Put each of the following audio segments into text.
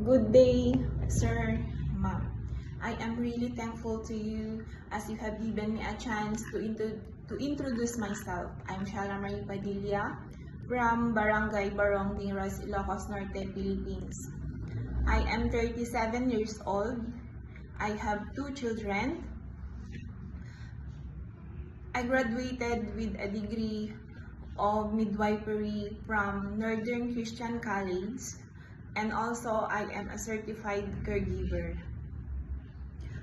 Good day, sir, ma'am. I am really thankful to you as you have given me a chance to introduce myself. I'm Shala Marie Padilla from Barangay Barong Dinros, Ilocos Norte, Philippines. I am 37 years old. I have 2 children. I graduated with a degree of midwifery from Northern Christian College, and also I am a certified caregiver.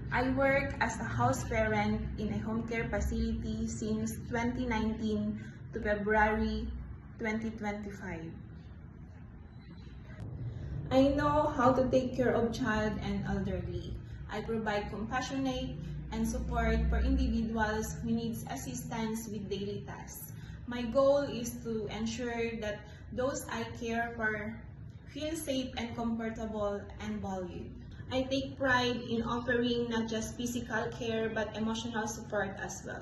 I work as a house parent in a home care facility since 2019 to February 2025. I know how to take care of child and elderly. I provide compassionate and support for individuals who need assistance with daily tasks. My goal is to ensure that those I care for feel safe and comfortable and valued. I take pride in offering not just physical care but emotional support as well.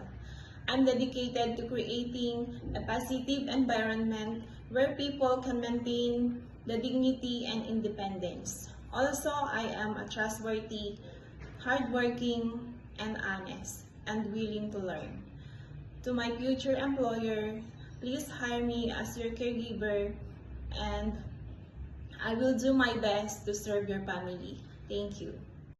I'm dedicated to creating a positive environment where people can maintain the dignity and independence. Also, I am a trustworthy, hardworking, and honest, and willing to learn. To my future employer, please hire me as your caregiver, and I will do my best to serve your family. Thank you.